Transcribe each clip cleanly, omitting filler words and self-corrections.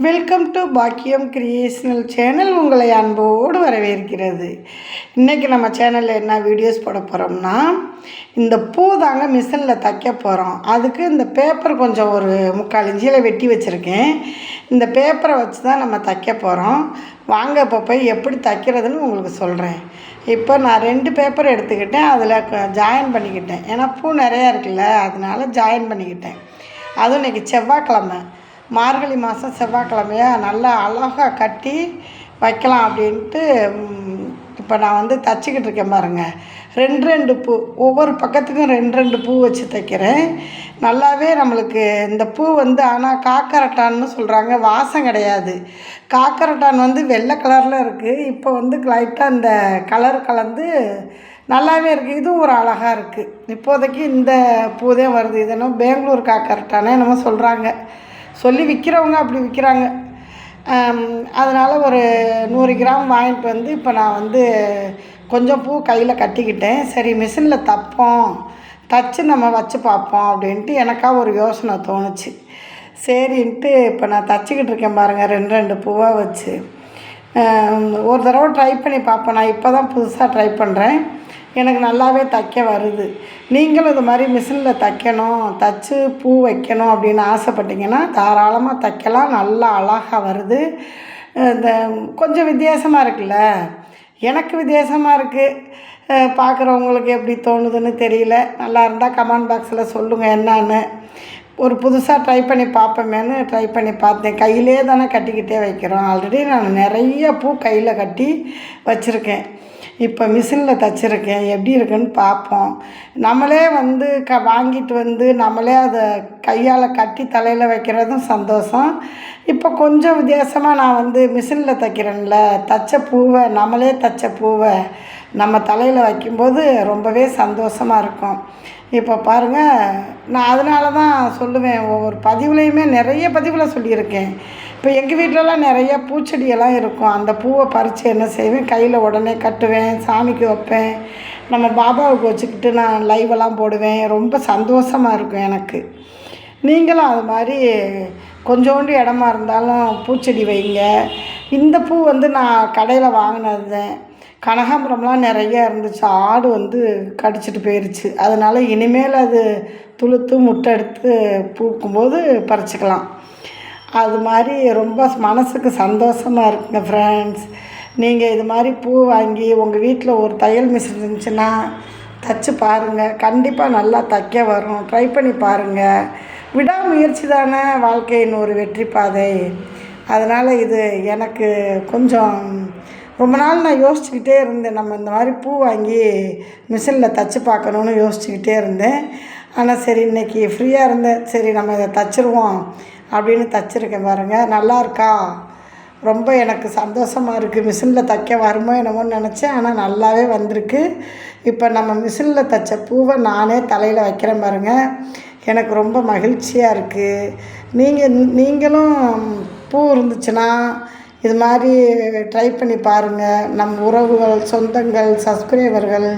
Welcome to பாக்கியம் creational channel. உங்களை அன்போடு வரவேற்கிறது. இன்றைக்கி நம்ம சேனலில் என்ன வீடியோஸ் போட போகிறோம்னா, இந்த பூ தாங்க மிஷினில் தைக்க போகிறோம். அதுக்கு இந்த பேப்பர் கொஞ்சம் ஒரு 3/4 இன்ச்சில் வெட்டி வச்சுருக்கேன். இந்த பேப்பரை வச்சு தான் நம்ம தைக்க போகிறோம். வாங்க இப்போ போய் எப்படி தைக்கிறதுன்னு உங்களுக்கு சொல்கிறேன். இப்போ நான் 2 பேப்பர் எடுத்துக்கிட்டேன். அதில் ஜாயின் பண்ணிக்கிட்டேன். ஏன்னா பூ நிறையா இருக்குல்ல, அதனால ஜாயின் பண்ணிக்கிட்டேன். அதுவும் இன்றைக்கி செவ்வாய்க்கிழமை, மார்கழி மாதம் செவ்வாய்க்கிழமையா நல்லா அழகாக கட்டி வைக்கலாம் அப்படின்ட்டு இப்போ நான் தச்சுக்கிட்டு இருக்கேன் பாருங்கள். 2 பூ, ஒவ்வொரு பக்கத்துக்கும் 2 பூ வச்சு தைக்கிறேன். நல்லாவே நம்மளுக்கு இந்த பூ ஆனால் காக்கரட்டான்னு சொல்கிறாங்க, வாசம் கிடையாது. காக்கரட்டான் வெள்ளை கலரில் இருக்குது. இப்போ லைட்டாக இந்த கலர் கலந்து நல்லாவே இருக்குது. இதுவும் ஒரு அழகாக இருக்குது. இப்போதைக்கு இந்த பூ தான் வருது. இது என்ன பெங்களூர் காக்கரட்டானே என்னமோ சொல்கிறாங்க, சொல்லி விற்கிறவங்க அப்படி விற்கிறாங்க. அதனால் ஒரு 100 கிராம் வாங்கிட்டு இப்போ நான் கொஞ்சம் பூ கையில் கட்டிக்கிட்டேன். சரி மிஷினில் தச்சு நம்ம வச்சு பார்ப்போம் அப்படின்ட்டு எனக்காக ஒரு யோசனை தோணுச்சு. சரின்ட்டு இப்போ நான் தச்சுக்கிட்டு இருக்கேன் பாருங்கள். 2 பூவாக வச்சு ஒரு தடவை ட்ரை பண்ணி பார்ப்பேன். நான் இப்போ தான் புதுசாக ட்ரை பண்ணுறேன். எனக்கு நல்லாவே தைக்க வருது. நீங்களும் இது மாதிரி மிஷினில் தைக்கணும், தச்சு பூ வைக்கணும் அப்படின்னு ஆசைப்பட்டீங்கன்னா தாராளமாக தைக்கலாம். நல்லா அழகாக வருது. இந்த கொஞ்சம் வித்தியாசமாக இருக்குல்ல, எனக்கு வித்தியாசமாக இருக்குது. பார்க்குறவங்களுக்கு எப்படி தோணுதுன்னு தெரியல. நல்லா இருந்தால் கமெண்ட் பாக்ஸில் சொல்லுங்கள் என்னான்னு. ஒரு புதுசாக ட்ரை பண்ணி பார்ப்போமேன்னு ட்ரை பண்ணி பார்த்தேன். கையிலே தானே கட்டிக்கிட்டே வைக்கிறோம். ஆல்ரெடி நான் நிறைய பூ கையில் கட்டி வச்சுருக்கேன். இப்போ மிஷினில் தைச்சிருக்கேன். எப்படி இருக்குன்னு பார்ப்போம். நம்மளே வாங்கிட்டு நம்மளே அதை கையால் கட்டி தலையில் வைக்கிறதும் சந்தோஷம். இப்போ கொஞ்சம் வித்தியாசமாக நான் மிஷினில் தைக்கிறேன்ல, நம்மளே தைச்ச பூவை நம்ம தலையில் வைக்கும்போது ரொம்பவே சந்தோஷமாக இருக்கும். இப்போ பாருங்கள், நான் அதனால தான் சொல்லுவேன். ஒவ்வொரு பதிவுலையுமே நிறைய பதிவில் சொல்லியிருக்கேன். இப்போ எங்கள் வீட்டிலலாம் நிறைய பூச்செடியெல்லாம் இருக்கும். அந்த பூவை பறித்து என்ன செய்வேன், கையில் உடனே கட்டுவேன், சாமிக்கு வைப்பேன். நம்ம பாபாவுக்கு வச்சுக்கிட்டு நான் லைவெல்லாம் போடுவேன். ரொம்ப சந்தோஷமாக இருக்கும் எனக்கு. நீங்களும் அது மாதிரி கொஞ்சோண்டு இடமா இருந்தாலும் பூச்செடி வைங்க. இந்த பூ நான் கடையில் வாங்கினது தான். கனகாம்பரம்லாம் நிறையா இருந்துச்சு. ஆடு கடிச்சிட்டு போயிடுச்சு. அதனால் இனிமேல் அது துளுத்து முட்டை எடுத்து பூக்கும்போது பறிச்சுக்கலாம். அது மாதிரி ரொம்ப மனசுக்கு சந்தோஷமாக இருக்குங்க ஃப்ரெண்ட்ஸ். நீங்கள் இது மாதிரி பூ வாங்கி உங்கள் வீட்டில் ஒரு தையல் மிஷின் இருந்துச்சுன்னா தைச்சி பாருங்கள். கண்டிப்பாக நல்லா தைக்க வரும். ட்ரை பண்ணி பாருங்கள். விடாமுயற்சி தானே வாழ்க்கையின் ஒரு வெற்றி பாதை. அதனால் இது எனக்கு கொஞ்சம் ரொம்ப நாள் நான் யோசிச்சுக்கிட்டே இருந்தேன். நம்ம இந்த மாதிரி பூ வாங்கி மிஷினில் தைச்சி பார்க்கணுன்னு யோசிச்சுக்கிட்டே இருந்தேன். ஆனால் சரி இன்றைக்கி ஃப்ரீயாக இருந்தேன். சரி நம்ம இதை தைச்சிருவோம் அப்படின்னு தைச்சிருக்கேன் பாருங்கள். நல்லா இருக்கா? ரொம்ப எனக்கு சந்தோஷமாக இருக்குது. மிஷினில் தைக்க வருமோ என்னமோன்னு நினச்சேன். ஆனால் நல்லாவே வந்திருக்கு. இப்போ நம்ம மிஷினில் தைச்ச பூவை நானே தலையில் வைக்கிறேன் பாருங்கள். எனக்கு ரொம்ப மகிழ்ச்சியாக இருக்குது. நீங்களும் பூ இருந்துச்சுன்னா இது மாதிரி ட்ரை பண்ணி பாருங்கள். நம் உறவுகள், சொந்தங்கள், சப்ஸ்கிரைபர்கள்,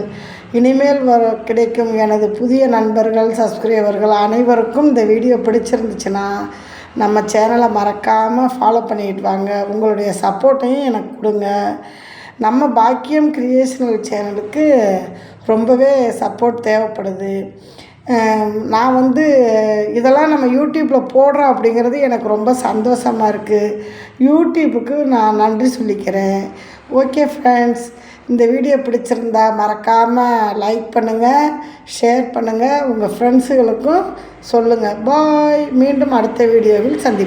இனிமேல் கிடைக்கும் எனது புதிய நண்பர்கள், சப்ஸ்கிரைபர்கள் அனைவருக்கும் இந்த வீடியோ பிடிச்சிருந்துச்சுன்னா நம்ம சேனலை மறக்காமல் ஃபாலோ பண்ணிட்டு வாங்க. உங்களுடைய சப்போர்ட்டையும் எனக்கு கொடுங்க. நம்ம பாக்கியம் கிரியேஷனல் சேனலுக்கு ரொம்பவே சப்போர்ட் தேவைப்படுது. நான் இதெல்லாம் நம்ம யூடியூப்பில் போடுறோம் அப்படிங்கிறது எனக்கு ரொம்ப சந்தோஷமாக இருக்குது. யூடியூப்புக்கு நான் நன்றி சொல்லிக்கிறேன். ஓகே ஃப்ரெண்ட்ஸ், இந்த வீடியோ பிடிச்சிருந்தா மறக்காமல் லைக் பண்ணுங்கள், ஷேர் பண்ணுங்கள், உங்கள் ஃப்ரெண்ட்ஸுகளுக்கும் சொல்லுங்கள். பாய். மீண்டும் அடுத்த வீடியோவில் சந்திப்போம்.